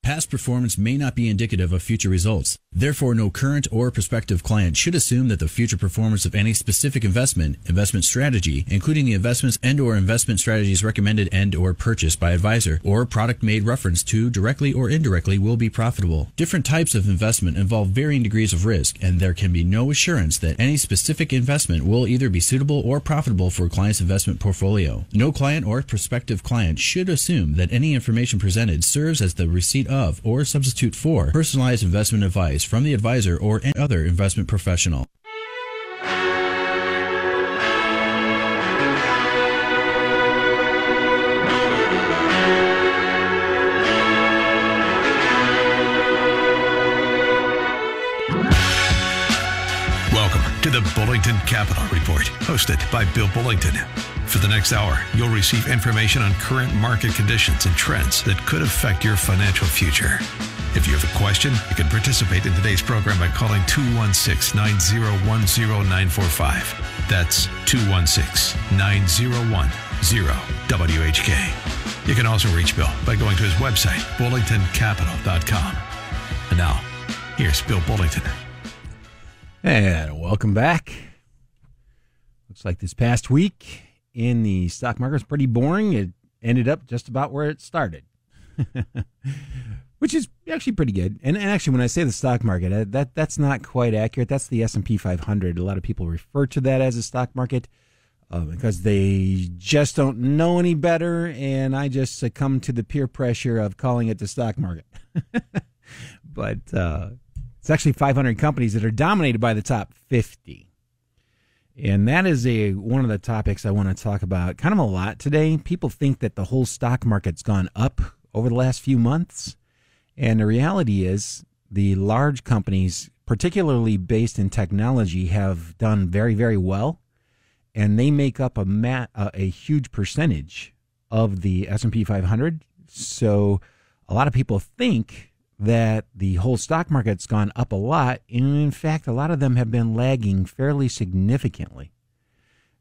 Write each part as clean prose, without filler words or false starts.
Past performance may not be indicative of future results. Therefore, no current or prospective client should assume that the future performance of any specific investment strategy, including the investments and/or investment strategies recommended and/or purchased by advisor, or product made reference to directly or indirectly will be profitable. Different types of investment involve varying degrees of risk, and there can be no assurance that any specific investment will either be suitable or profitable for a client's investment portfolio. No client or prospective client should assume that any information presented serves as the receipt of or substitute for personalized investment advice from the advisor or any other investment professional. Welcome to the Bullington Capital Report, hosted by Bill Bullington. For the next hour, you'll receive information on current market conditions and trends that could affect your financial future. If you have a question, you can participate in today's program by calling 216-901-0945. That's 216-901-0WHK. You can also reach Bill by going to his website, bullingtoncapital.com. And now, here's Bill Bullington. And welcome back. Looks like this past week in the stock market was pretty boring. It ended up just about where it started, which is actually pretty good. And actually, when I say the stock market, that's not quite accurate. That's the S&P 500. A lot of people refer to that as a stock market because they just don't know any better, and I just succumb to the peer pressure of calling it the stock market. But it's actually 500 companies that are dominated by the top 50. And that is one of the topics I want to talk about kind of a lot today. People think that the whole stock market's gone up over the last few months. And the reality is the large companies, particularly based in technology, have done very, very well. And they make up a huge percentage of the S&P 500. So a lot of people think that the whole stock market's gone up a lot. And in fact, a lot of them have been lagging fairly significantly.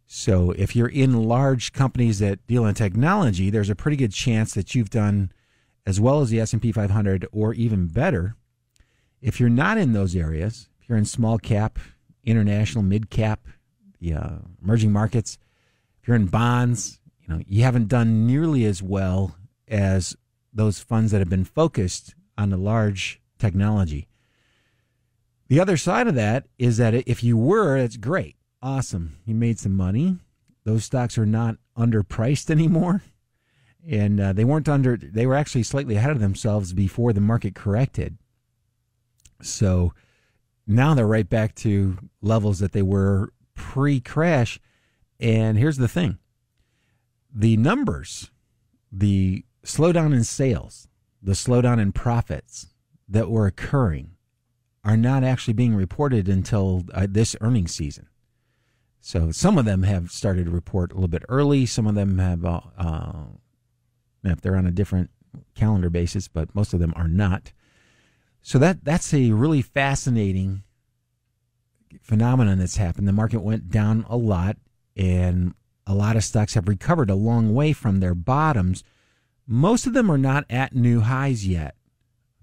So if you're in large companies that deal in technology, there's a pretty good chance that you've done as well as the S&P 500 or even better. If you're not in those areas, if you're in small cap, international, mid cap, emerging markets, if you're in bonds, you haven't done nearly as well as those funds that have been focused on the large technology. The other side of that is that if you were, it's great. Awesome. You made some money. Those stocks are not underpriced anymore. And they were actually slightly ahead of themselves before the market corrected. So now they're right back to levels that they were pre-crash. And here's the thing. The numbers, the slowdown in sales, the slowdown in profits that were occurring are not actually being reported until this earnings season. So some of them have started to report a little bit early. Some of them have, if they're on a different calendar basis, but most of them are not. So that's a really fascinating phenomenon that's happened. The market went down a lot, and a lot of stocks have recovered a long way from their bottoms. Most of them are not at new highs yet.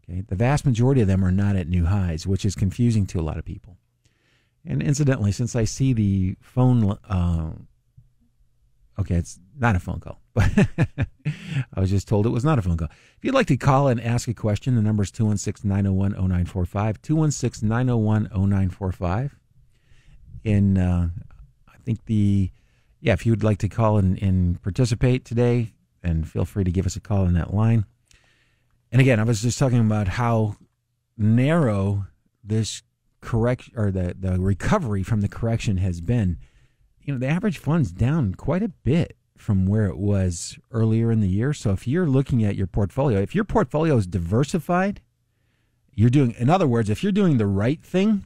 Okay, the vast majority of them are not at new highs, which is confusing to a lot of people. And incidentally, since I see the phone, okay, it's not a phone call, but I was just told it was not a phone call. If you'd like to call and ask a question, the number is 216-901-0945, 216-901-0945. And I think if you would like to call and participate today, and feel free to give us a call on that line. And again, I was just talking about how narrow this correction or the recovery from the correction has been. The average fund's down quite a bit from where it was earlier in the year. So if you're looking at your portfolio, if your portfolio is diversified, in other words, if you're doing the right thing,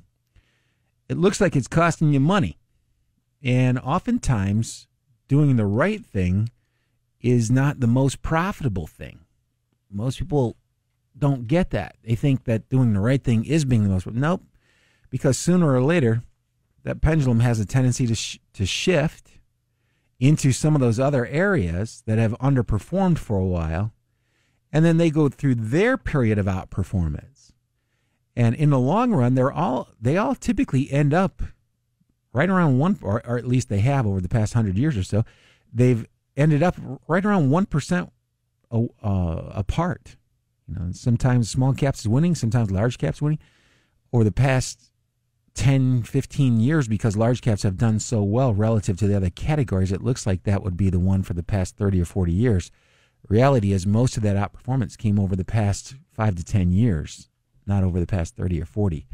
it looks like it's costing you money. And oftentimes, doing the right thing is not the most profitable thing. Most people don't get that. They think that doing the right thing is being the most. Nope, because sooner or later, that pendulum has a tendency to shift into some of those other areas that have underperformed for a while, and then they go through their period of outperformance. And in the long run, they all typically end up right around one, or at least they have over the past 100 years or so. They've ended up right around 1% apart. Sometimes small caps is winning, sometimes large caps winning. Over the past 10, 15 years, because large caps have done so well relative to the other categories, it looks like that would be the one for the past 30 or 40 years. Reality is most of that outperformance came over the past 5 to 10 years, not over the past 30 or 40.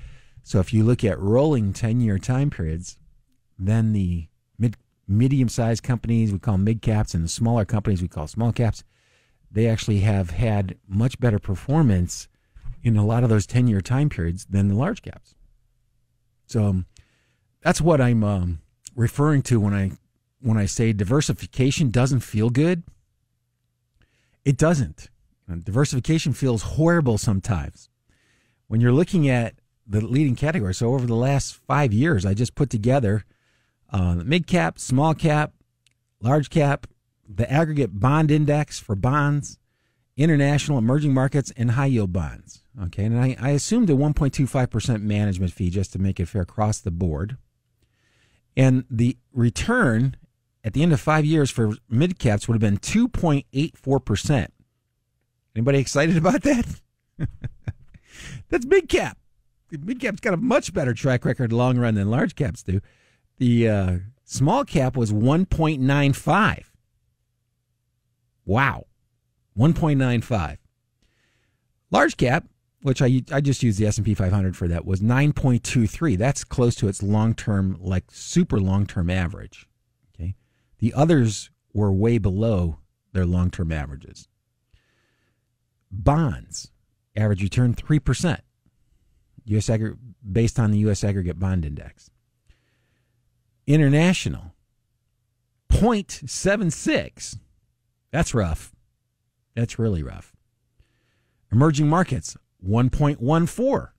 So if you look at rolling 10-year time periods, then the medium-sized companies, we call mid caps, and the smaller companies we call small caps, they actually have had much better performance in a lot of those 10-year time periods than the large caps. So that's what I'm referring to when I say diversification doesn't feel good. It doesn't. Diversification feels horrible sometimes. When you're looking at the leading categories, so over the last 5 years, I just put together mid cap, small cap, large cap, the aggregate bond index for bonds, international emerging markets, and high yield bonds. Okay, and I assumed a 1.25% management fee just to make it fair across the board. And the return at the end of 5 years for mid caps would have been 2.84%. Anybody excited about that? That's mid cap. Mid cap's got a much better track record long run than large caps do. The small cap was 1.95. Wow, 1.95. Large cap, which I just used the S&P 500 for that, was 9.23. That's close to its long-term, like super long-term average. Okay, the others were way below their long-term averages. Bonds, average return 3%, based on the U.S. aggregate bond index. International, 0.76. That's rough. That's really rough. Emerging markets, 1.14.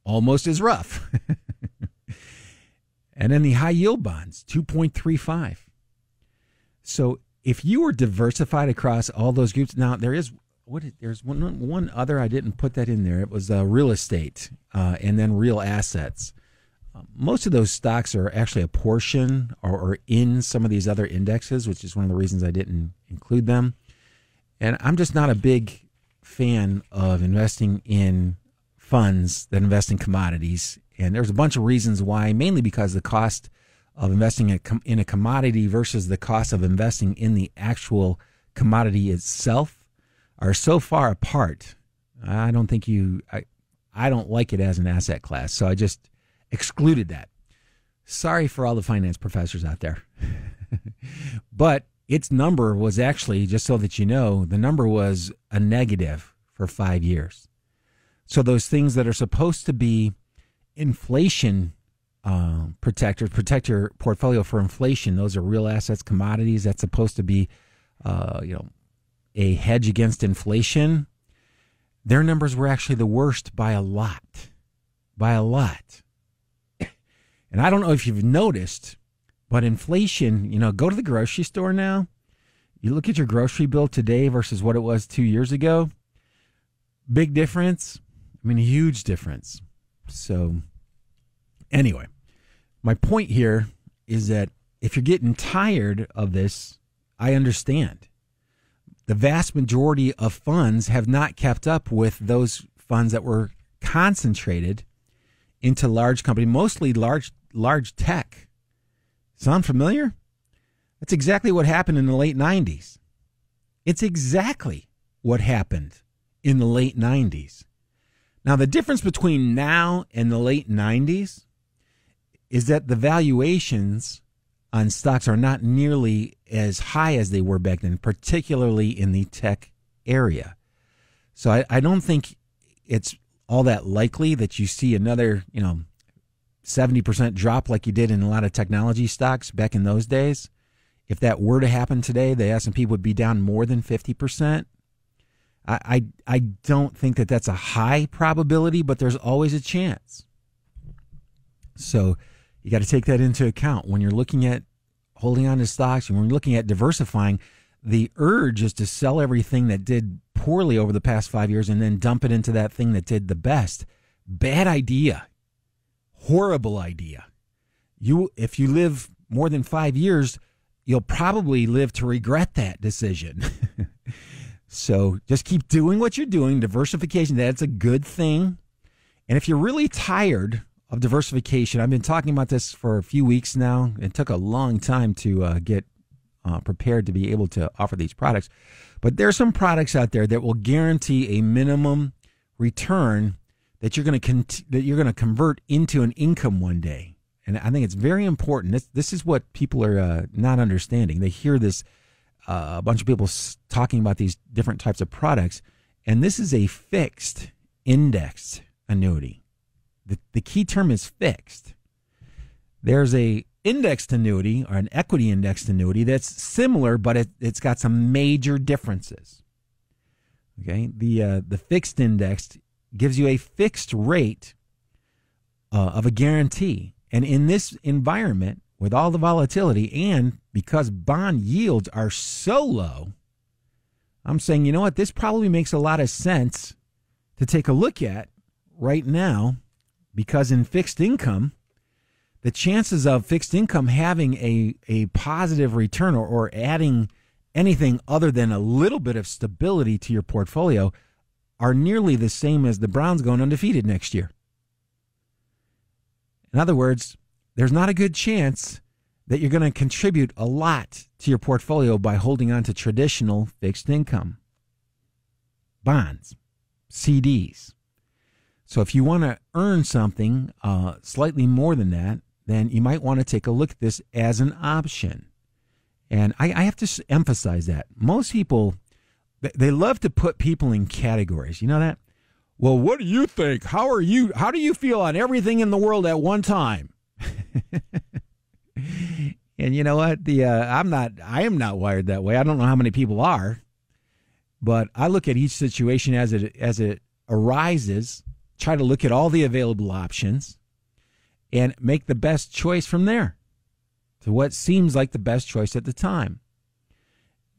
Almost as rough. And then the high yield bonds, 2.35. So if you were diversified across all those groups, now there's one other, I didn't put that in there. It was real estate and then real assets. Most of those stocks are actually a portion or in some of these other indexes, which is one of the reasons I didn't include them. And I'm just not a big fan of investing in funds that invest in commodities. And there's a bunch of reasons why, mainly because the cost of investing in a commodity versus the cost of investing in the actual commodity itself are so far apart. I don't like it as an asset class. So I just excluded that. Sorry for all the finance professors out there. But its number was actually, just so that you know, the number was a negative for 5 years. So those things that are supposed to be inflation protectors, protect your portfolio for inflation, those are real assets, commodities. That's supposed to be a hedge against inflation. Their numbers were actually the worst by a lot. By a lot. And I don't know if you've noticed, but inflation, go to the grocery store now. You look at your grocery bill today versus what it was 2 years ago. Big difference. I mean, a huge difference. So anyway, my point here is that if you're getting tired of this, I understand. The vast majority of funds have not kept up with those funds that were concentrated into large company, mostly large tech. Sound familiar? That's exactly what happened in the late 90s. It's exactly what happened in the late 90s. Now, the difference between now and the late 90s is that the valuations on stocks are not nearly as high as they were back then, particularly in the tech area. So I don't think it's all that likely that you see another, 70% drop like you did in a lot of technology stocks back in those days. If that were to happen today, the S&P would be down more than 50%. I don't think that that's a high probability, but there's always a chance. So you got to take that into account when you're looking at holding on to stocks and when you're looking at diversifying. The urge is to sell everything that did poorly over the past 5 years and then dump it into that thing that did the best. Bad idea. Horrible idea. If you live more than 5 years, you'll probably live to regret that decision. So just keep doing what you're doing. Diversification, that's a good thing. And if you're really tired of diversification, I've been talking about this for a few weeks now. It took a long time to get prepared to be able to offer these products. But there are some products out there that will guarantee a minimum return that you're going to convert into an income one day. And I think it's very important. This is what people are not understanding. They hear this, a bunch of people talking about these different types of products, and this is a fixed indexed annuity. The key term is fixed. There's a indexed annuity or an equity indexed annuity that's similar, but it's got some major differences. Okay, the fixed indexed gives you a fixed rate of a guarantee. And in this environment, with all the volatility and because bond yields are so low, I'm saying, you know what, this probably makes a lot of sense to take a look at right now, because in fixed income, the chances of fixed income having a positive return or adding anything other than a little bit of stability to your portfolio are nearly the same as the Browns going undefeated next year. In other words, there's not a good chance that you're going to contribute a lot to your portfolio by holding on to traditional fixed income, bonds, CDs. So if you want to earn something slightly more than that, then you might want to take a look at this as an option. And I have to emphasize that. Most people, they love to put people in categories. You know that? Well, what do you think? How do you feel on everything in the world at one time? And you know what? I am not wired that way. I don't know how many people are, but I look at each situation as it arises, try to look at all the available options, and make the best choice from there to what seems like the best choice at the time.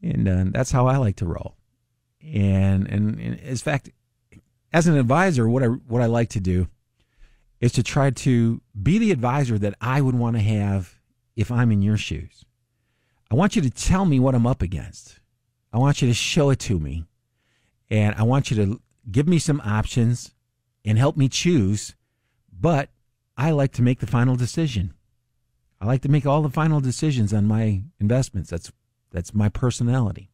And that's how I like to roll. And in fact, as an advisor, what I like to do is to try to be the advisor that I would want to have if I'm in your shoes. I want you to tell me what I'm up against. I want you to show it to me. And I want you to give me some options and help me choose. But I like to make the final decision. I like to make all the final decisions on my investments. That's my personality.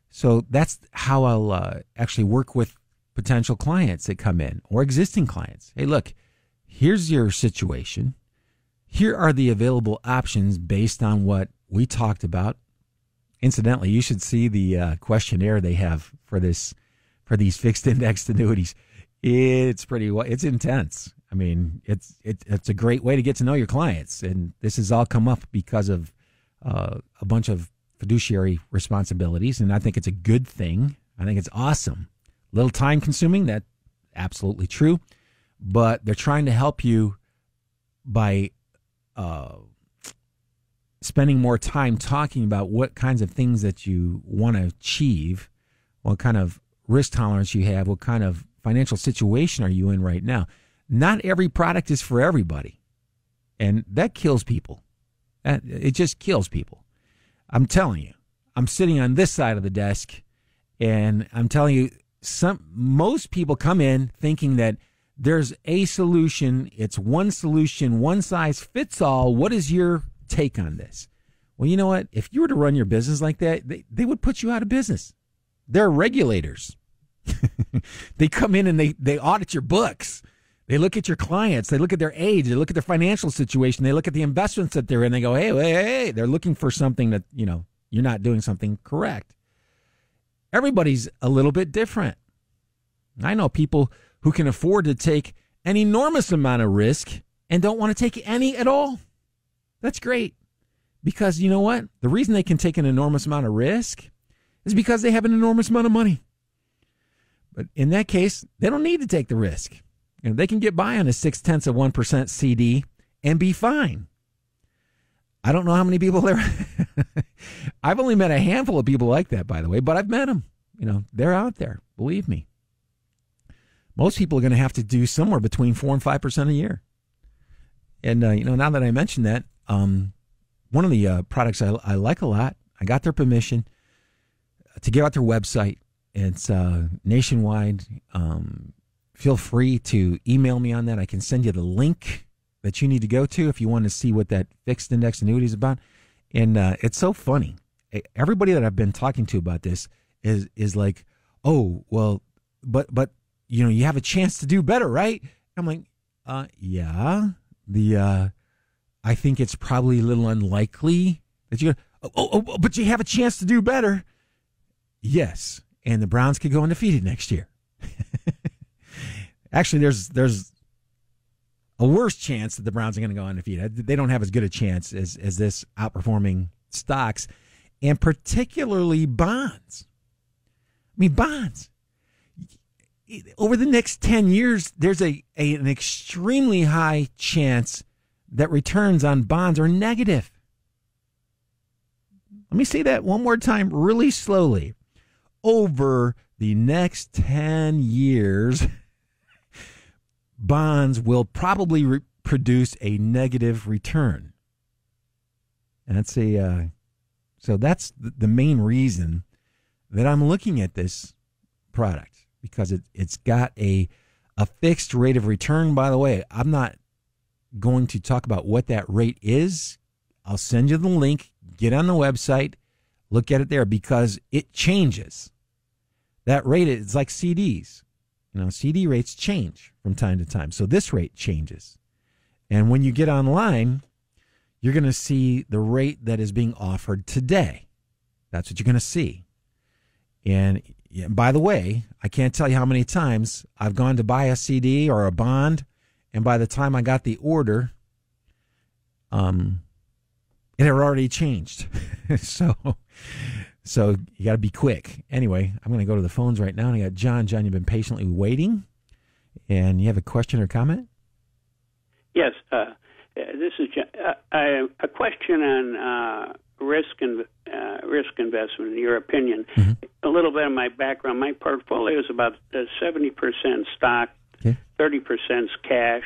So that's how I'll actually work with potential clients that come in or existing clients. Hey, look, here's your situation. Here are the available options based on what we talked about. Incidentally, you should see the questionnaire they have for these fixed indexed annuities. It's intense. I mean, it's a great way to get to know your clients, and this has all come up because of a bunch of fiduciary responsibilities, and I think it's a good thing. I think it's awesome. A little time consuming, that's absolutely true, but they're trying to help you by spending more time talking about what kinds of things that you want to achieve, what kind of risk tolerance you have, what kind of financial situation are you in right now. Not every product is for everybody, and that kills people. It just kills people. I'm telling you, I'm sitting on this side of the desk, and I'm telling you, most people come in thinking that there's a solution. It's one solution, one size fits all. What is your take on this? Well, you know what? If you were to run your business like that, they would put you out of business. They're regulators. They come in and they audit your books. They look at your clients. They look at their age. They look at their financial situation. They look at the investments that they're in. They go, hey. They're looking for something that, you're not doing something correct. Everybody's a little bit different. I know people who can afford to take an enormous amount of risk and don't want to take any at all. That's great. Because you know what? The reason they can take an enormous amount of risk is because they have an enormous amount of money. But in that case, they don't need to take the risk. They can get by on a 0.6% CD and be fine. I don't know how many people there. I've only met a handful of people like that, by the way, but I've met them. they're out there. Believe me. Most people are going to have to do somewhere between 4 and 5% a year. And, now that I mentioned that, one of the products I like a lot, I got their permission to give out their website. It's nationwide. Feel free to email me on that. I can send you the link that you need to go to if you want to see what that fixed index annuity is about. And it's so funny. Everybody that I've been talking to about this is like, oh, well, but you have a chance to do better, right? I'm like, yeah. I think it's probably a little unlikely that you're. But you have a chance to do better. Yes, and the Browns could go undefeated next year. Actually, there's a worse chance that the Browns are going to go undefeated. They don't have as good a chance as this outperforming stocks, and particularly bonds. I mean, bonds. Over the next 10 years, there's an extremely high chance that returns on bonds are negative. Let me say that one more time really slowly. Over the next 10 years, bonds will probably produce a negative return. And that's so that's the main reason that I'm looking at this product, because it's got a fixed rate of return. By the way, I'm not going to talk about what that rate is. I'll send you the link. Get on the website. Look at it there, because it changes. That rate is like CDs. CD rates change from time to time. So this rate changes. And when you get online, you're going to see the rate that is being offered today. That's what you're going to see. And by the way, I can't tell you how many times I've gone to buy a CD or a bond, and by the time I got the order, it had already changed. So you got to be quick. Anyway, I'm going to go to the phones right now. And I got John. John, you've been patiently waiting, and you have a question or comment? Yes, this is John. A question on risk investment. In your opinion, a little bit of my background. My portfolio is about 70% stock, 30% cash.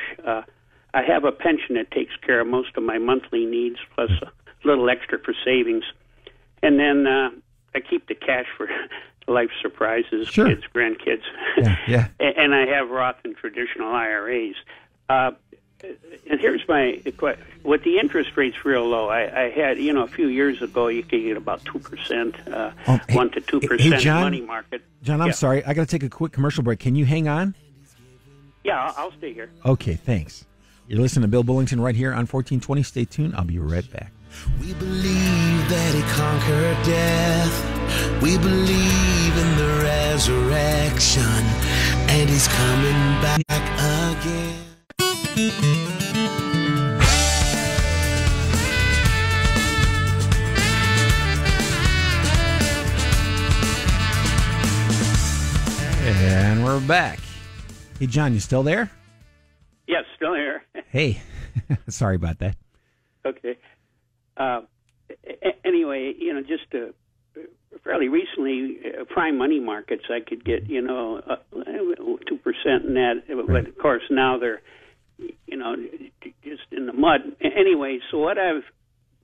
I have a pension that takes care of most of my monthly needs, plus a little extra for savings. And then I keep the cash for life surprises, sure. Kids, grandkids. Yeah. And I have Roth and traditional IRAs. And here's my question. With the interest rates real low, I had, a few years ago, you could get about 2%, 1 to 2% John, money market. John, I'm sorry. I got to take a quick commercial break. Can you hang on? Yeah, I'll stay here. Okay, thanks. You're listening to Bill Bullington right here on 1420. Stay tuned. I'll be right back. We believe that he conquered death. We believe in the resurrection. And he's coming back again. And we're back. Hey, John, you still there? Yes, still here. Hey, sorry about that. Okay. Anyway, just fairly recently, prime money markets, I could get, 2% in that. Right. But, of course, now they're, just in the mud. Anyway, so what I've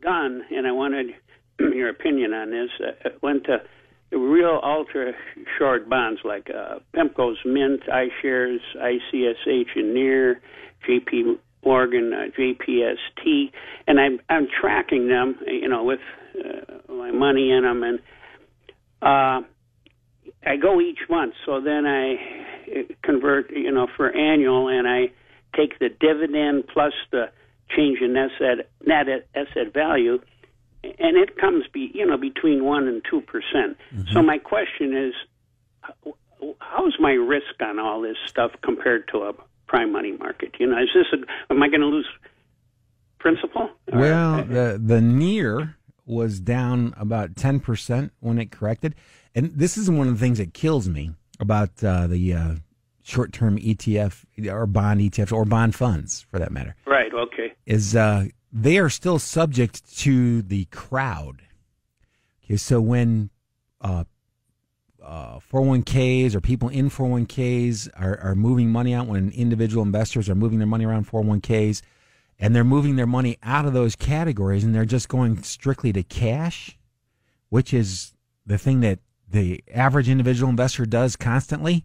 done, and I wanted your opinion on this, went to real ultra-short bonds like PEMCO's Mint, iShares, ICSH, and NEAR, JP Morgan, JPST, and I'm tracking them, with my money in them, and I go each month. So then I convert, for annual, and I take the dividend plus the change in net asset value, and it comes between 1% and 2%. Mm-hmm. So my question is, how's my risk on all this stuff compared to a prime money market? Am I going to lose principal? Well, the NEAR was down about 10% when it corrected. And this is one of the things that kills me about the short-term ETF or bond ETFs or bond funds, for that matter. Right, okay. Is they are still subject to the crowd. Okay, so when 401ks or people in 401ks are moving money out, when individual investors are moving their money around 401ks, and they're moving their money out of those categories and they're just going strictly to cash, which is the thing that the average individual investor does constantly.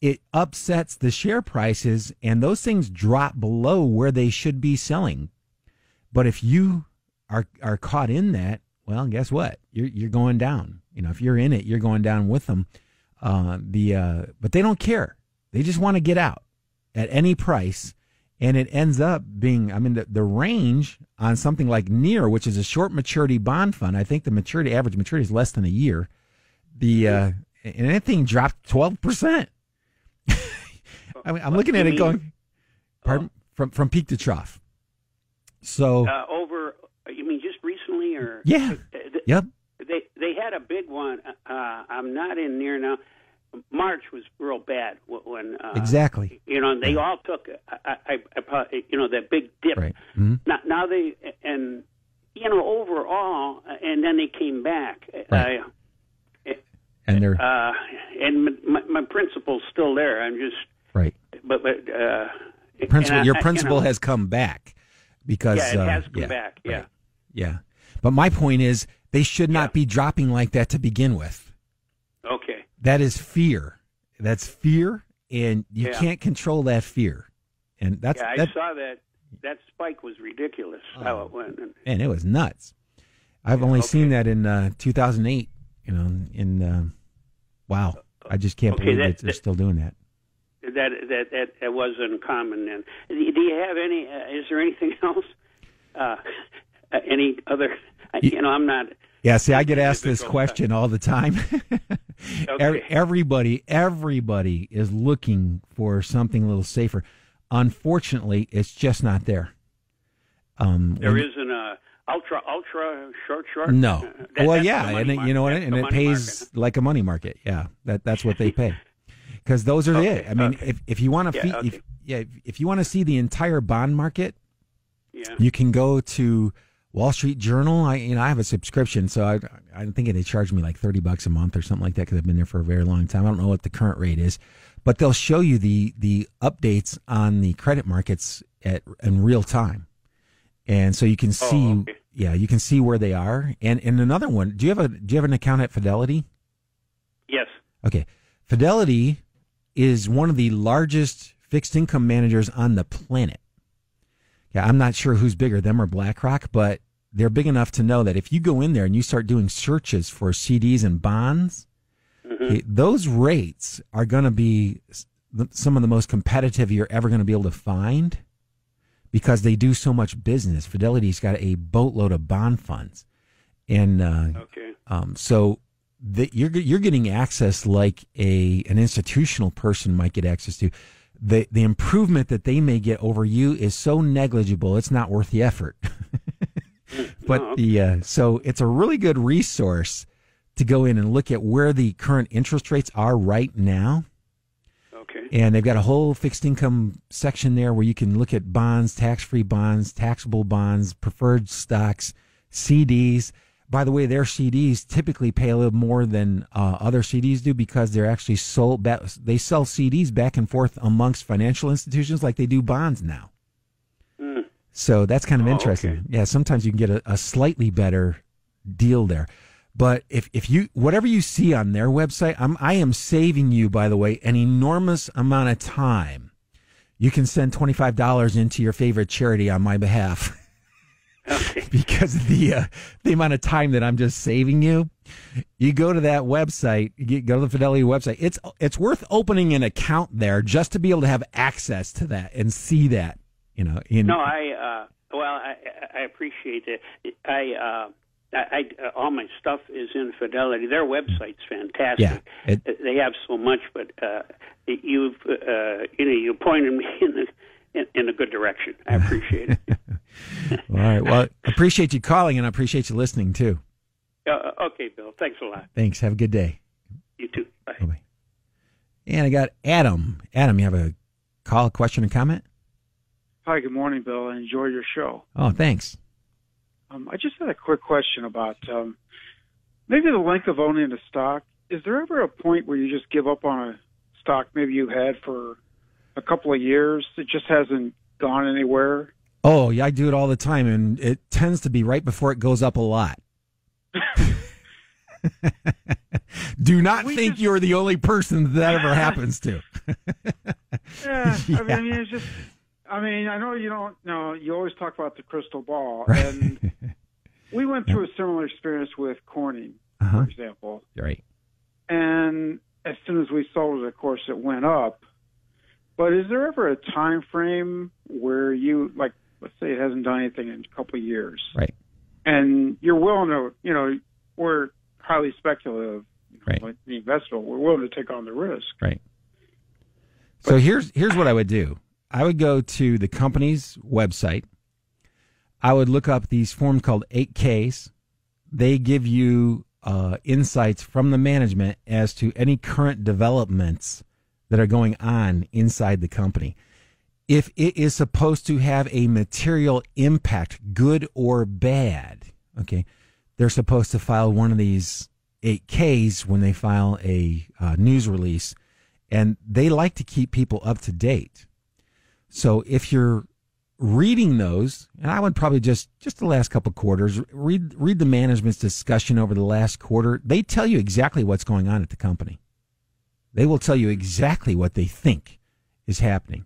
It upsets the share prices, and those things drop below where they should be selling. But if you are caught in that, well, guess what? You're going down. If you're in it, you're going down with them. But they don't care. They just want to get out at any price, and it ends up being, the range on something like NEAR, which is a short maturity bond fund. I think the average maturity is less than a year. And anything dropped 12%. I'm looking at it going, pardon, from peak to trough. So you mean just recently, or yeah, yep. They had a big one. I'm not in near now. March was real bad when exactly. They all took that big dip. Right. Mm-hmm. Now they overall, and then they came back. Right. And they're and my principal's still there. I'm just right. But your principal has come back because it has come back. Yeah. Right. Yeah. But my point is, they should not be dropping like that to begin with. Okay. That is fear. That's fear, and you can't control that fear. And I saw that spike was ridiculous. How it went. And it was nuts. I've only seen that in 2008. Wow. I just can't believe they're still doing that. That was uncommon. Then, do you have any? Is there anything else? Any other? I'm not. Yeah. See, I get asked this question all the time. Okay. Everybody is looking for something a little safer. Unfortunately, it's just not there. There isn't a ultra short. No. Well, yeah, and it pays market. like a money market. Yeah, that's what they pay. Because those are it. I mean, if you want to if you want to see the entire bond market, you can go to Wall Street Journal. I have a subscription, so I'm thinking they charge me like $30 a month or something like that because I've been there for a very long time. I don't know what the current rate is, but they'll show you the updates on the credit markets in real time, and so you can see. You can see where they are. And another one, do you have an account at Fidelity? Yes. Okay, Fidelity is one of the largest fixed income managers on the planet. Yeah, I'm not sure who's bigger, them or BlackRock, but they're big enough to know that if you go in there and you start doing searches for CDs and bonds, those rates are going to be some of the most competitive you're ever going to be able to find because they do so much business. Fidelity's got a boatload of bond funds. And so you're getting access like an institutional person might get access to. The improvement that they may get over you is so negligible, it's not worth the effort. But so it's a really good resource to go in and look at where the current interest rates are right now. Okay. And they've got a whole fixed income section there where you can look at bonds, tax-free bonds, taxable bonds, preferred stocks, CDs. By the way, their CDs typically pay a little more than other CDs do because they're actually sold. They sell CDs back and forth amongst financial institutions like they do bonds now. So that's kind of interesting. Okay. Yeah, sometimes you can get a slightly better deal there. But if you whatever you see on their website, I am saving you, by the way, an enormous amount of time. You can send $25 into your favorite charity on my behalf. Okay. Because of the amount of time that I'm just saving you. You go to that website, go to the Fidelity website. It's worth opening an account there just to be able to have access to that and see that. I appreciate it. All my stuff is in Fidelity. Their website's fantastic. Yeah, they have so much, but you pointed me in a good direction. I appreciate it. All right. Well, I appreciate you calling, and I appreciate you listening, too. Okay, Bill. Thanks a lot. Thanks. Have a good day. You too. Bye. Bye-bye. And I got Adam. Adam, you have a call, question, or comment? Hi, good morning, Bill. I enjoy your show. Oh, thanks. I just had a quick question about maybe the length of owning a stock. Is there ever a point where you just give up on a stock maybe you had for a couple of years? It just hasn't gone anywhere? Oh, yeah, I do it all the time, and it tends to be right before it goes up a lot. Do not think you're the only person that ever happens to. Yeah, Yeah. I mean, it's just, I know you don't know, you always talk about the crystal ball, Right. and we went through a similar experience with Corning, Uh-huh. for example. Right. And as soon as we sold it, of course, it went up. But is there ever a time frame where you, like, let's say it hasn't done anything in a couple of years, Right. and you're willing to, we're highly speculative, Right. like the investor, we're willing to take on the risk. Right. So here's what I would do. I would go to the company's website. I would look up these forms called 8Ks. They give you insights from the management as to any current developments that are going on inside the company. If it is supposed to have a material impact, good or bad, okay, they're supposed to file one of these 8Ks when they file a news release, and they like to keep people up to date. So if you're reading those, and I would probably just the last couple of quarters, read the management's discussion over the last quarter. They tell you exactly what's going on at the company. They will tell you exactly what they think is happening.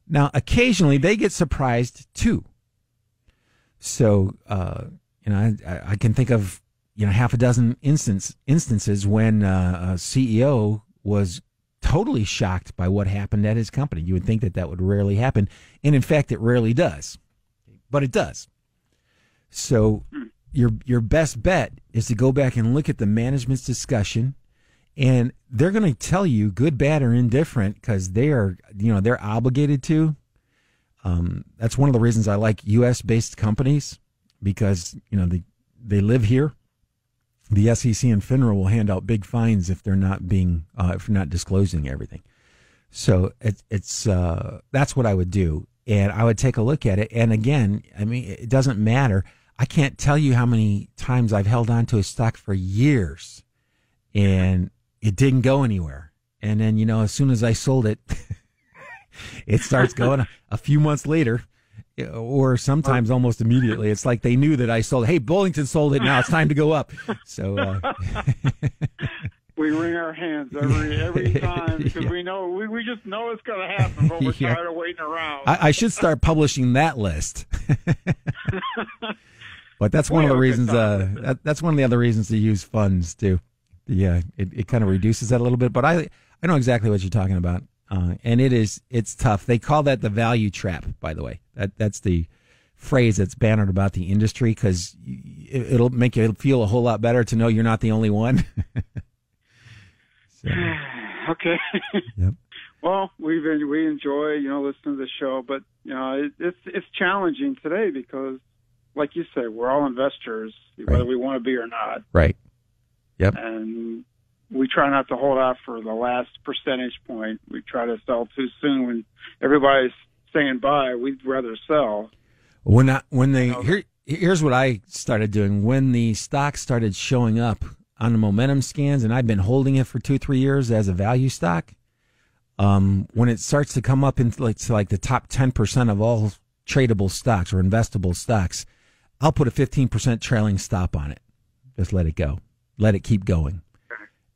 Now, occasionally they get surprised too. So, I can think of half a dozen instances when a CEO was totally shocked by what happened at his company. You would think that would rarely happen, and in fact, it rarely does, but it does. So, your best bet is to go back and look at the management's discussion, and they're going to tell you good, bad, or indifferent because they are, they're obligated to. That's one of the reasons I like U.S.-based companies because they live here. The SEC and FINRA will hand out big fines if they're not if you're not disclosing everything. So it's that's what I would do, and I would take a look at it. And again, it doesn't matter. I can't tell you how many times I've held on to a stock for years, and it didn't go anywhere. And then as soon as I sold it, it starts going a few months later. Or sometimes almost immediately. It's like they knew that I sold. Hey, Bullington sold it. Now it's time to go up. So we wring our hands every time because we know we just know it's going to happen, but we're tired of waiting around. I should start publishing that list. But that's one of the reasons. That's one of the other reasons to use funds too. Yeah, it kind of reduces that a little bit. But I know exactly what you're talking about. And it's tough. They call that the value trap, by the way. That's the phrase that's bannered about the industry because it'll make you feel a whole lot better to know you're not the only one. So. Okay. Yep. Well, we enjoy listening to the show, but it's challenging today because, like you say, we're all investors, whether we want to be or not. Right. Yep. And we try not to hold out for the last percentage point. We try to sell too soon when everybody's saying buy. We'd rather sell. Here's what I started doing when the stock started showing up on the momentum scans, and I've been holding it for 2-3 years as a value stock. When it starts to come up into like the top 10% of all tradable stocks or investable stocks, I'll put a 15% trailing stop on it. Just let it go. Let it keep going.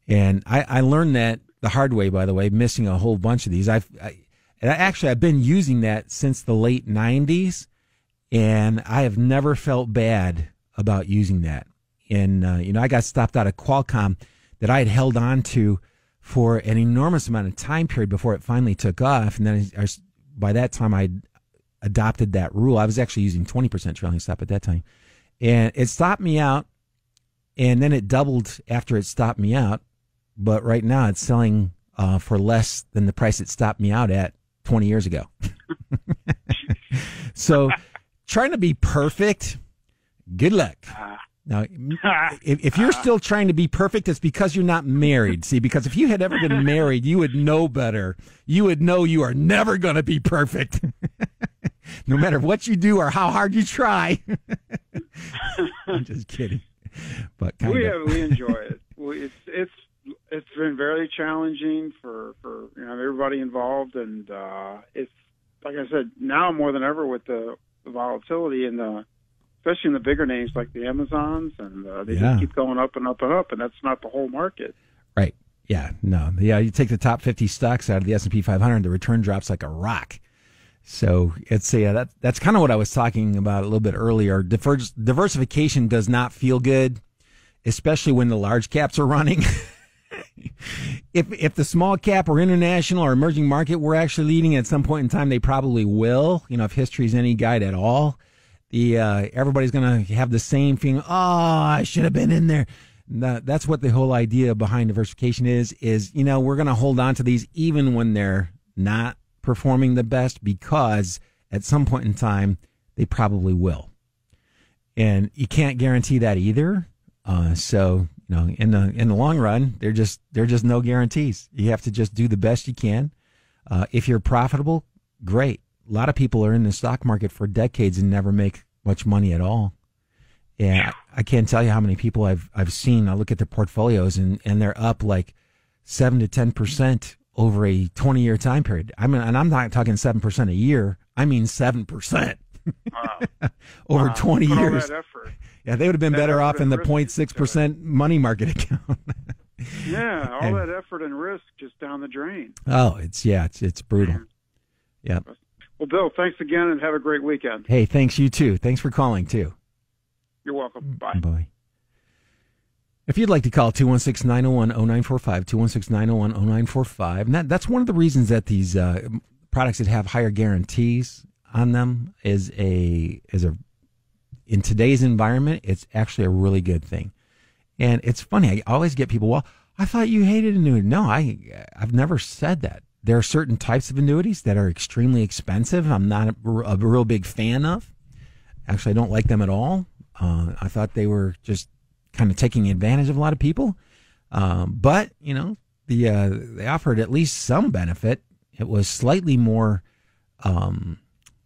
And I learned that the hard way, by the way, missing a whole bunch of these. I've been using that since the late 90s, and I have never felt bad about using that. And, I got stopped out of Qualcomm that I had held on to for an enormous amount of time period before it finally took off. And then by that time, I adopted that rule. I was actually using 20% trailing stop at that time. And it stopped me out, and then it doubled after it stopped me out. But right now it's selling for less than the price it stopped me out at 20 years ago. So trying to be perfect, good luck. Now, if you're still trying to be perfect, it's because you're not married. See, because if you had ever been married, you would know better. You would know you are never going to be perfect, no matter what you do or how hard you try. I'm just kidding. but we enjoy it. It's been very challenging for everybody involved, and it's like I said, now more than ever with the volatility and especially in the bigger names like the Amazons, and they just keep going up and up and up, and that's not the whole market. Right. Yeah. No. Yeah. You take the top 50 stocks out of the S&P 500, the return drops like a rock. So it's that's kind of what I was talking about a little bit earlier. Diversification does not feel good, especially when the large caps are running. If the small cap or international or emerging market were actually leading at some point in time, they probably will. If history is any guide at all, everybody's going to have the same feeling. Oh, I should have been in there. That's what the whole idea behind diversification is we're going to hold on to these even when they're not performing the best, because at some point in time they probably will, and you can't guarantee that either. So in the long run, they're just no guarantees. You have to just do the best you can. If you're profitable, great. A lot of people are in the stock market for decades and never make much money at all. Yeah, I can't tell you how many people I've seen. I look at their portfolios and they're up like 7 to 10% over a 20-year time period. I mean, and I'm not talking 7% a year. I mean 7% over 20 years. All that effort. Yeah, they would have been better off in the 0.6% money market account. Yeah, all that effort and risk just down the drain. Oh, it's brutal. Yeah. Well, Bill, thanks again, and have a great weekend. Hey, thanks, you too. Thanks for calling too. You're welcome. Bye. Bye. If you'd like to call 216-901-0945, 216-901-0945, and that's one of the reasons that these products that have higher guarantees on them is in today's environment, it's actually a really good thing. And it's funny, I always get people, well, I thought you hated annuity. No, I've never said that. There are certain types of annuities that are extremely expensive. I'm not a real big fan of. Actually, I don't like them at all. I thought they were just kind of taking advantage of a lot of people. But, they offered at least some benefit. It was slightly more,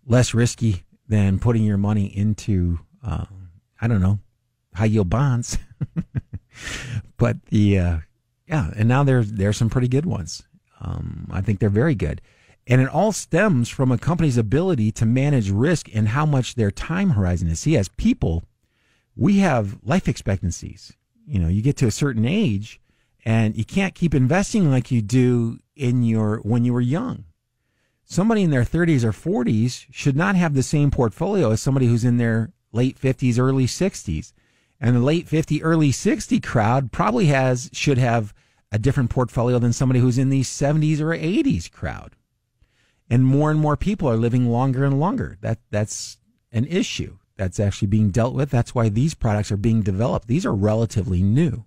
less risky than putting your money into, high yield bonds. But and now there's some pretty good ones. I think they're very good. And it all stems from a company's ability to manage risk and how much their time horizon is. See, as people, we have life expectancies. You get to a certain age and you can't keep investing like you do when you were young. Somebody in their 30s or 40s should not have the same portfolio as somebody who's in their late 50s, early 60s. And the late 50, early 60 crowd probably should have a different portfolio than somebody who's in the 70s or 80s crowd. And more people are living longer and longer. That's an issue that's actually being dealt with. That's why these products are being developed. These are relatively new,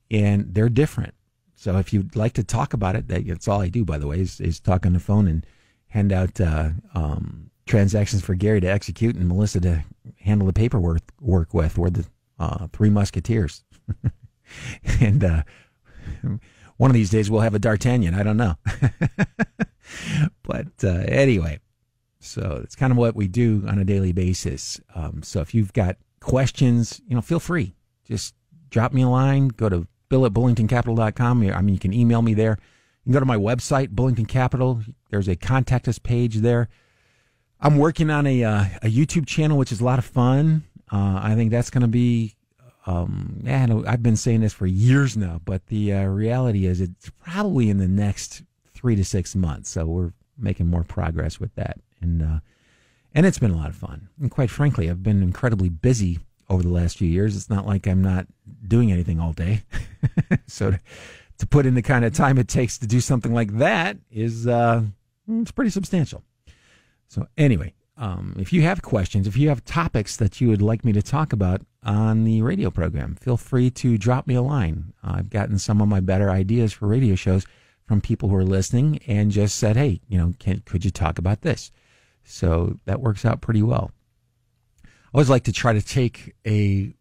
and they're different. So if you'd like to talk about it, that's all I do, by the way, is talk on the phone and hand out transactions for Gary to execute and Melissa to handle the paperwork with. We're the Three Musketeers. And one of these days we'll have a D'Artagnan. I don't know. But anyway, so it's kind of what we do on a daily basis. So if you've got questions, feel free. Just drop me a line. Go to bill@bullingtoncapital.com. You can email me there. You can go to my website, Bullington Capital. There's a contact us page there. I'm working on a YouTube channel, which is a lot of fun. I think that's going to be, I've been saying this for years now, but the reality is it's probably in the next 3 to 6 months. So we're making more progress with that. And it's been a lot of fun. And quite frankly, I've been incredibly busy over the last few years. It's not like I'm not doing anything all day. So to put in the kind of time it takes to do something like that is, it's pretty substantial. So anyway, if you have questions, if you have topics that you would like me to talk about on the radio program, feel free to drop me a line. I've gotten some of my better ideas for radio shows from people who are listening and just said, hey, could you talk about this? So that works out pretty well. I always like to try to take a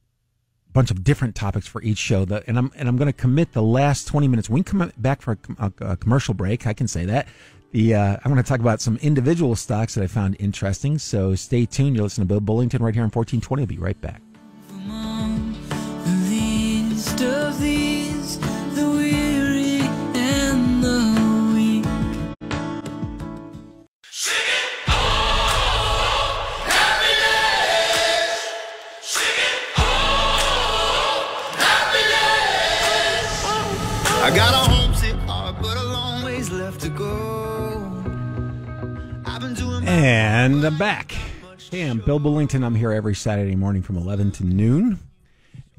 bunch of different topics for each show, and I'm going to commit the last 20 minutes. When we come back for a commercial break, I can say that. I'm going to talk about some individual stocks that I found interesting. So stay tuned. You're listening to Bill Bullington right here on 1420. I'll be right back. days left to go. I've been doing And I'm back. Hey, I'm Bill Bullington. I'm here every Saturday morning from 11 to noon.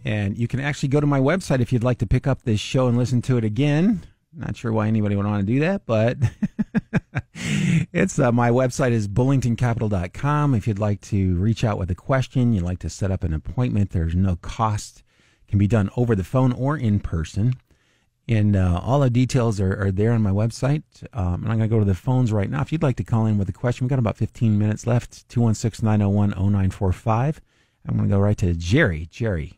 And you can actually go to my website if you'd like to pick up this show and listen to it again. Not sure why anybody would want to do that, but it's my website is bullingtoncapital.com. If you'd like to reach out with a question, you'd like to set up an appointment, there's no cost. It can be done over the phone or in person. And all the details are there on my website. And I'm going to go to the phones right now. If you'd like to call in with a question, we've got about 15 minutes left, 216-901-0945. I'm going to go right to Jerry. Jerry,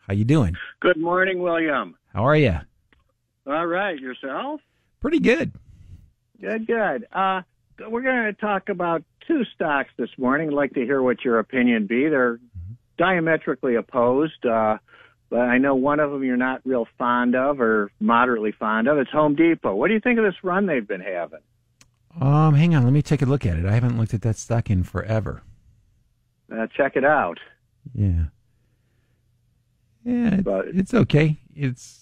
how you doing? Good morning, William. How are you? All right, yourself? Pretty good. Good. We're going to talk about two stocks this morning. I'd like to hear what your opinion be. They're diametrically opposed, but I know one of them you're not real fond of or moderately fond of. It's Home Depot. What do you think of this run they've been having? Hang on. Let me take a look at it. I haven't looked at that stock in forever. Check it out. Yeah, it's okay. It's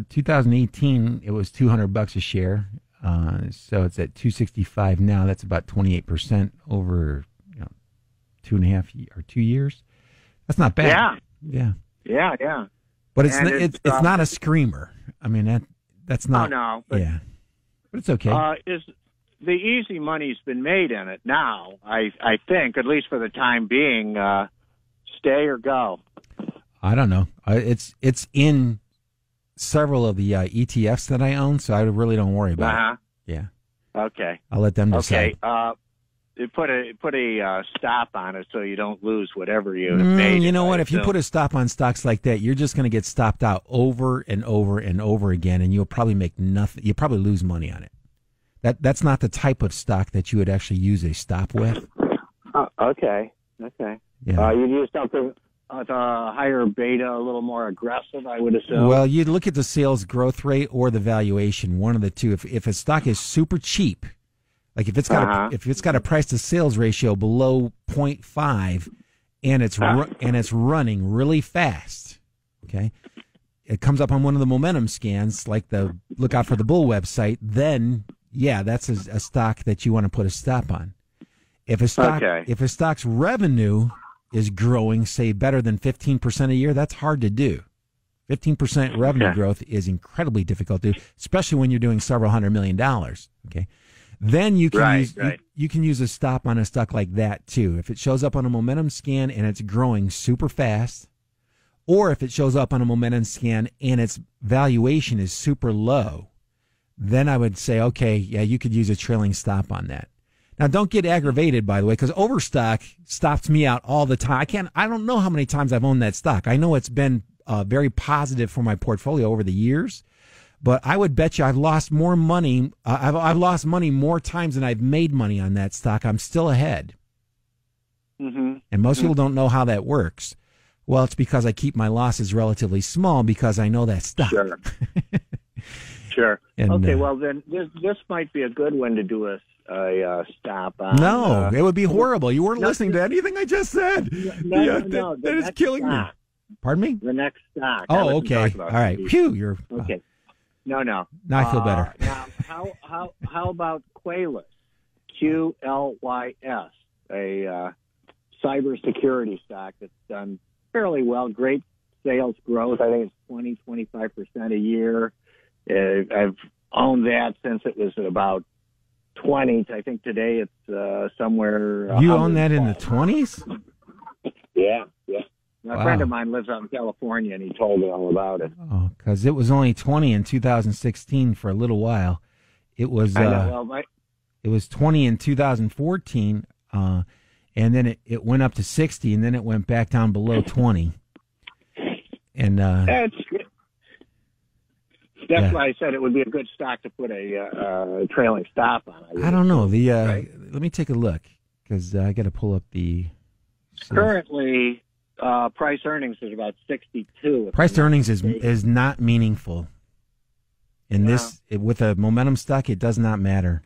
2018. It was $200 a share, so it's at $265 now. That's about 28% over 2.5 or 2 years. That's not bad. Yeah. But it's not a screamer. I mean that's not. Oh no. But, yeah, but it's okay. Is the easy money's been made in it now? I think, at least for the time being. Stay or go? I don't know. It's in several of the ETFs that I own, so I really don't worry about it. Yeah. Okay. I'll let them decide. Okay. Put a stop on it so you don't lose whatever you made. You know what? If you put a stop on stocks like that, you're just going to get stopped out over and over and over again, and you'll probably make nothing. You'll probably lose money on it. That's not the type of stock that you would actually use a stop with. Okay. Yeah. You'd use something with a higher beta, a little more aggressive, I would assume. Well, you'd look at the sales growth rate or the valuation, one of the two. If a stock is super cheap, like if it's got a price to sales ratio below 0.5 and it's running really fast, okay, it comes up on one of the momentum scans, like the look out for the bull website, then that's a stock that you want to put a stop on. If a stock's revenue is growing, say, better than 15% a year, that's hard to do. 15% revenue growth is incredibly difficult to do, especially when you're doing several $100 million. Okay, then you can you can use a stop on a stock like that too. If it shows up on a momentum scan and it's growing super fast, or if it shows up on a momentum scan and its valuation is super low, then I would say, okay, you could use a trailing stop on that. Now, don't get aggravated, by the way, because Overstock stops me out all the time. I don't know how many times I've owned that stock. I know it's been very positive for my portfolio over the years, but I would bet you I've lost more money. I've lost money more times than I've made money on that stock. I'm still ahead. Mm-hmm. And most people don't know how that works. Well, it's because I keep my losses relatively small because I know that stock. Sure. And, okay, well, then this might be a good one to do a stop on. No, it would be horrible. You weren't listening to anything I just said. No, that is killing me. Pardon me? The next stock. Oh, okay. All right. Phew, you're okay. No. Now I feel better. Now, how about Qualys? QLYS, a cybersecurity stock that's done fairly well. Great sales growth. I think it's 20-25% a year. I've owned that since it was at about 20. I think today it's somewhere. You own that in the 20s? Yeah. A friend of mine lives out in California, and he told me all about it. Oh, because it was only 20 in 2016 for a little while. It was it was 20 in 2014, and then it went up to 60, and then it went back down below 20. And that's why I said it would be a good stock to put a trailing stop on. I don't know. Let me take a look because I got to pull up the. Currently, price earnings is about 62. Price earnings is not meaningful. In this, with a momentum stock, it does not matter.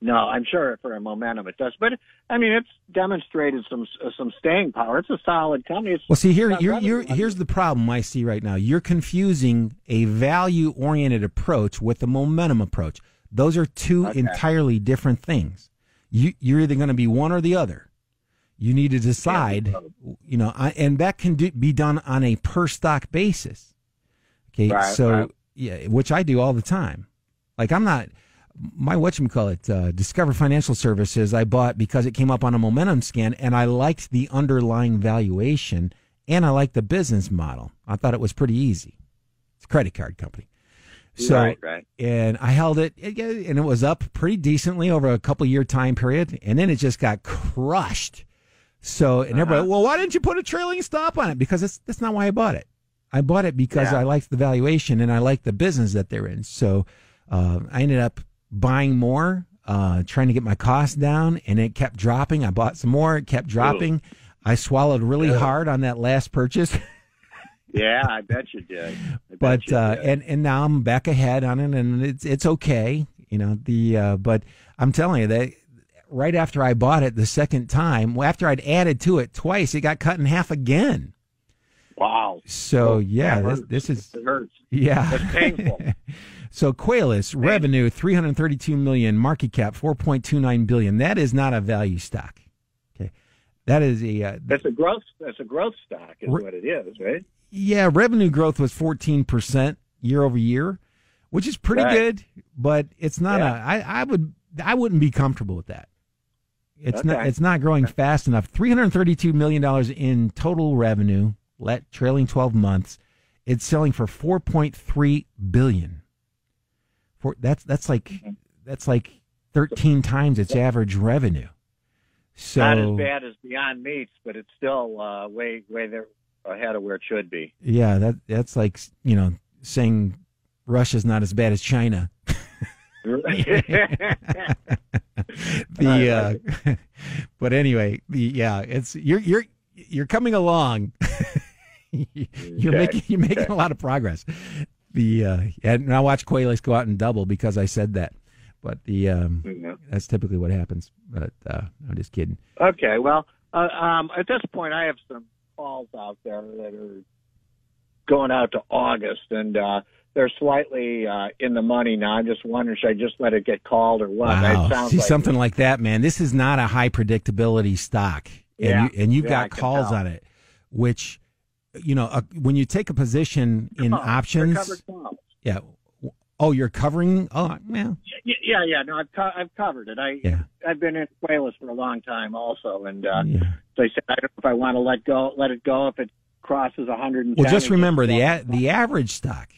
No, I'm sure for a momentum it does, but I mean it's demonstrated some staying power. It's a solid company. Here's the problem I see right now. You're confusing a value-oriented approach with a momentum approach. Those are two entirely different things. You're either going to be one or the other. You need to decide, and that can be done on a per stock basis. Okay, yeah, which I do all the time. Like my Discover Financial Services I bought because it came up on a momentum scan, and I liked the underlying valuation, and I liked the business model. I thought it was pretty easy. It's a credit card company. So, and I held it, and it was up pretty decently over a couple-year time period, and then it just got crushed. So, and everybody, well, why didn't you put a trailing stop on it? Because that's not why I bought it. I bought it because I liked the valuation, and I liked the business that they're in. So, I ended up buying more, trying to get my costs down, and it kept dropping. I bought some more. It kept dropping. I swallowed really hard on that last purchase. Yeah, I bet you did. And now I'm back ahead on it, and it's okay. But I'm telling you that right after I bought it the second time, after I'd added to it twice, it got cut in half again. Wow. So this is it hurts. Yeah, it's painful. So Qualis revenue $332 million, market cap $4.29 billion. That is not a value stock. Okay, that is that's a growth stock is what it is, right? Yeah, revenue growth was 14% year over year, which is pretty good, but it's not I wouldn't be comfortable with that. It's not growing fast enough. $332 million in total revenue, trailing 12 months. It's selling for $4.3 billion. That's like 13 times its average revenue. So not as bad as Beyond Meats, but it's still way there ahead of where it should be. Yeah, that's like saying Russia's not as bad as China. But anyway, it's you're coming along. You're making a lot of progress. And I watch Qualis go out and double because I said that. But that's typically what happens. But I'm just kidding. Okay, well, at this point, I have some calls out there that are going out to August, and they're slightly in the money now. I'm just wondering, should I just let it get called or what? Wow. See, something like that, man. This is not a high predictability stock, and you've got calls on it, which, when you take a position in options. Yeah. Oh, you're covering? Oh, well. Yeah. No, I've covered it. I've been in Qualis for a long time also, and so I said I don't know if I want to let it go if it crosses 110. Well, just remember the average stock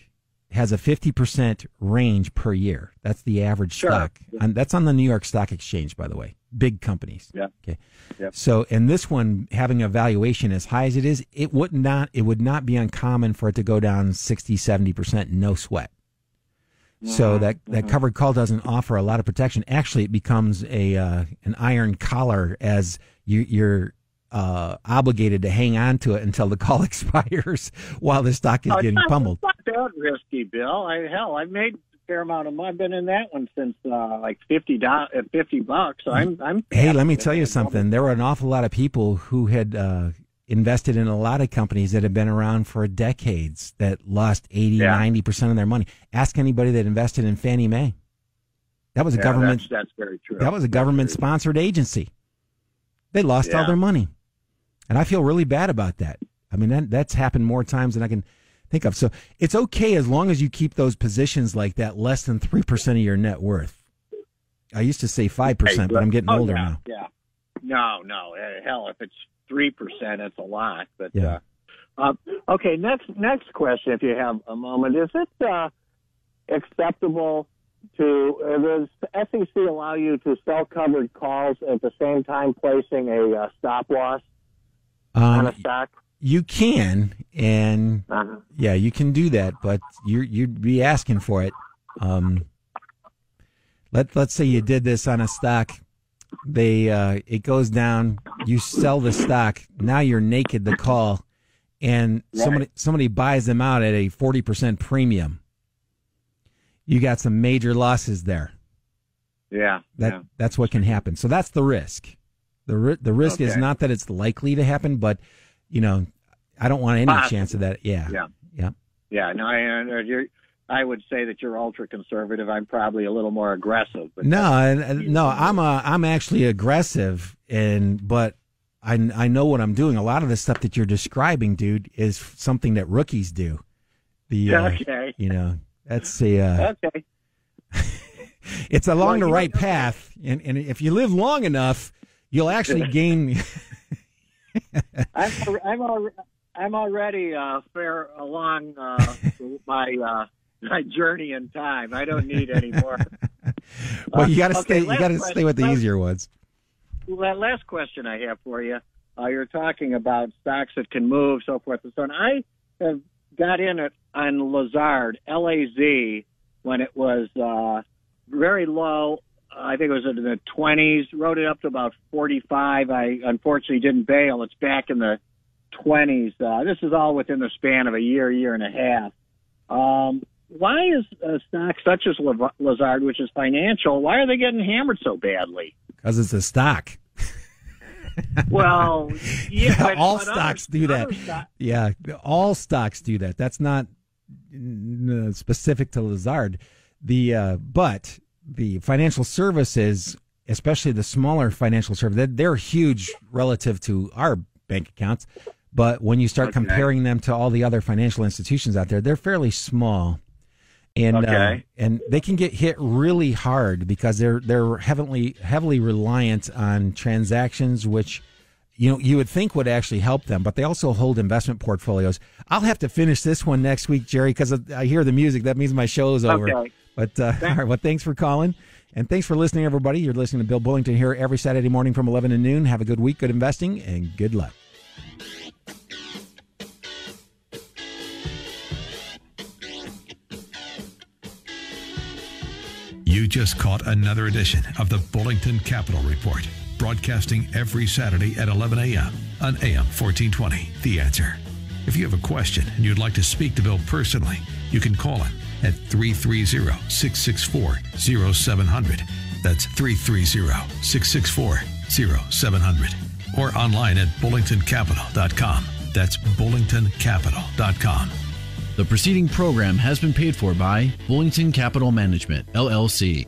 has a 50% range per year. That's the average stock. And that's on the New York Stock Exchange, by the way. Big companies. Yeah. Okay. Yep. So, and this one having a valuation as high as it is, it would not be uncommon for it to go down 60, 70%, no sweat. So that covered call doesn't offer a lot of protection. Actually, it becomes an iron collar as you're obligated to hang on to it until the call expires while the stock is getting pummeled. It's not that risky, Bill. I've made a fair amount of money. I've been in that one since like $50. So I'm. Hey, let me tell you something. There were an awful lot of people who had invested in a lot of companies that have been around for decades that lost 80-90% of their money. Ask anybody that invested in Fannie Mae. That was a government. That's very true. That was a government-sponsored agency. They lost all their money, and I feel really bad about that. I mean, that's happened more times than I can think of. So it's okay as long as you keep those positions like that less than 3% of your net worth. I used to say 5%, but I'm getting older now. Yeah. No. Hell, if it's 3%, it's a lot. But okay. Next question, if you have a moment, is it acceptable does SEC allow you to sell covered calls at the same time placing a stop loss on a stock? You can, and you can do that, but you'd be asking for it. Let's say you did this on a stock. It goes down. You sell the stock. Now you're naked to call, and somebody buys them out at a 40% premium. You got some major losses there. That's what can happen. So that's the risk. The risk is not that it's likely to happen, but I don't want any chance of that. Yeah. No, I would say that you're ultra conservative. I'm probably a little more aggressive. But no, I'm actually aggressive, but I know what I'm doing. A lot of the stuff that you're describing, dude, is something that rookies do. Okay. That's a okay. It's along the right path, and if you live long enough, you'll actually gain. I'm already fair along my journey in time. I don't need any more. Well, you got to stay. You got to stay with the easier ones. Well, last question I have for you. You're talking about stocks that can move, so forth and so on. I have got in it on Lazard, LAZ, when it was very low. I think it was in the 20s. Rode it up to about 45. I unfortunately didn't bail. It's back in the 20s. This is all within the span of a year and a half. Why is a stock such as Lazard, which is financial, why are they getting hammered so badly? Because it's a stock. Well, yeah, all stocks do that. Yeah, all stocks do that. That's not specific to Lazard. But the financial services, especially the smaller financial services, they're huge relative to our bank accounts. But when you start comparing them to all the other financial institutions out there, they're fairly small. And and they can get hit really hard because they're heavily reliant on transactions, which you would think would actually help them, but they also hold investment portfolios. I'll have to finish this one next week, Jerry, because I hear the music. That means my show is over. Okay. But all right, well, thanks for calling, and thanks for listening, everybody. You're listening to Bill Bullington here every Saturday morning from 11 to noon. Have a good week, good investing, and good luck. You just caught another edition of the Bullington Capital Report, broadcasting every Saturday at 11 a.m. on AM 1420, The Answer. If you have a question and you'd like to speak to Bill personally, you can call him at 330-664-0700. That's 330-664-0700. Or online at bullingtoncapital.com. That's bullingtoncapital.com. The preceding program has been paid for by Bullington Capital Management, LLC.